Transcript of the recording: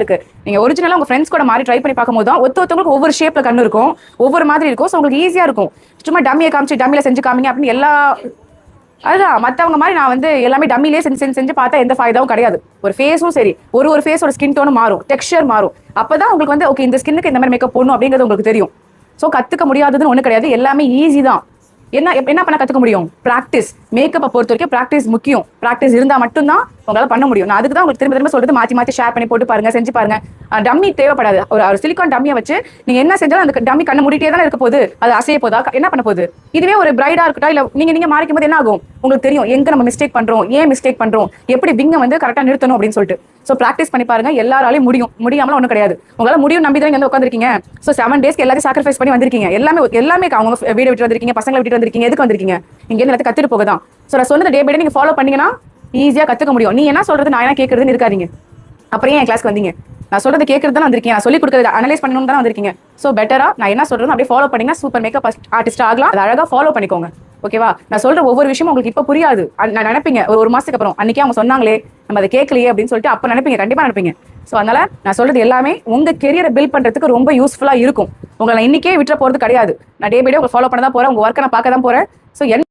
இருக்கு. நீங்க ஒரிஜினலா உங்க ஃப்ரெண்ட்ஸ் கூட மாதிரி ட்ரை பண்ணி பார்க்கும்போது தான் ஒருத்தவங்களுக்கு ஒவ்வொரு ஷேப்ல கண்ணு இருக்கும், ஒவ்வொரு மாதிரி இருக்கும். ஸோ உங்களுக்கு ஈஸியா இருக்கும். சும்மா டம்மியை காமிச்சு டம்மியில செஞ்சு காமிங்க அப்படின்னு எல்லா அதுதான் மற்றவங்க மாதிரி நான் வந்து எல்லாமே டம்மிலே செஞ்சு பார்த்தா எந்த ஃபாய்தாவும் கிடையாது. ஒரு ஃபேஸும் சரி, ஒரு ஃபேஸோட ஸ்கின் டோனும் மாறும், டெக்ஸ்சர் மாறும். அப்பதான் உங்களுக்கு வந்து ஓகே இந்த ஸ்கின்னுக்கு இந்த மாதிரி மேக்கப் போடணும் அப்படிங்கிறது உங்களுக்கு தெரியும். ஸோ கத்துக்க முடியாததுன்னு ஒண்ணு கிடையாது, எல்லாமே ஈஸி தான். என்ன பண்ண கத்துக்க முடியும்? பிராக்டிஸ். மேக்கப்பை பொறுத்த வரைக்கும் பிராக்டிஸ் முக்கியம். பிராக்டிஸ் இருந்தா மட்டும்தான் உங்களால பண்ண முடியும். நான் அதுக்கு தான் உங்களுக்கு திரும்ப சொல்றது, மாத்தி ஷேர் பண்ணி போட்டு பாருங்க, செஞ்சு பாருங்க. டம்மி தேவைப்படாது. ஒரு சிலிக்கான் டம்மியை வச்சு நீங்க என்ன செஞ்சாலும் அந்த டம்மி கண்ணை மூடிட்டே தானே இருக்க போகுது, அது அசைய போதா, என்ன பண்ண போகுது? இதுவே ஒரு பிரைடா இருக்கட்டும், இல்ல நீங்க மாறிக்கும் போது என்ன ஆகும் உங்களுக்கு தெரியும், எங்க நம்ம மிஸ்டேக் பண்றோம், ஏன் மிஸ்டேக் பண்றோம், எப்படி விங்க வந்து கரெக்டா நிறுத்தணும் அப்படின்னு சொல்லிட்டு. ஸோ பிராக்டிஸ் பண்ணி பாருங்க, எல்லாராலையும் முடியாமலாம் ஒன்றும் கிடையாது. உங்களால முடியும் நம்பி தான் இங்க உட்காந்துருக்கீங்க. ஸோ 7 டேஸ்க்கு எல்லாத்தையும் சாக்ரிஃபைஸ் பண்ணி வந்திருக்கீங்க. எல்லாமே அவங்க வீடு விட்டு வந்திருக்கீங்க, பசங்களை விட்டு வந்திருக்கீங்க, எதுக்கு வந்திருக்கீங்க? இங்க எல்லாத்தையும் கத்துட்டு போக தான். ஸோ நான் சொன்னது டே பை டே நீங்க ஃபாலோ பண்ணீங்கன்னா ஈஸியா கத்துக்க முடியும். நீ என்ன சொல்றது, நான் என்ன கேட்கறதுன்னு இருக்காதீங்க. அப்புறம் என் கிளாஸ்க்கு வந்தீங்க? நான் சொல்றது கேட்கறது தான் வந்திருக்கீங்க, நான் சொல்லி கொடுக்கறது அனலைஸ் பண்ணணும் தான் வந்திருக்கீங்க. ஸோ பெட்டரா நான் என்ன சொல்றேன் அப்படியே ஃபாலோ பண்ணீங்கன்னா சூப்பர் மேக்கப் ஆர்டிஸ்ட் ஆகலாம். அது அழகா ஃபாலோ பண்ணிக்கோங்க. ஓகேவா? நான் சொல்ற ஒவ்வொரு விஷயமும் உங்களுக்கு இப்ப புரியாது. நான் நினைப்பீங்க ஒரு மாசத்துக்கு அப்புறம், அன்னைக்கே அவங்க சொன்னாங்களே நம்ம அதை கேட்கலையே அப்படின்னு சொல்லிட்டு அப்ப நினைப்பீங்க, கண்டிப்பா நினைப்பீங்க. ஸோ அதனால நான் சொல்றது எல்லாமே உங்க கெரியரை பில்ட் பண்றதுக்கு ரொம்ப யூஸ்ஃபுல்லா இருக்கும். உங்களை இன்னைக்கே விட்டுற போறது கிடையாது. நான் டே பை டே உங்களை ஃபாலோ பண்ண தான் போறேன், உங்க ஒர்க்கை நான் பார்க்க தான் போறேன். ஸோ என்ன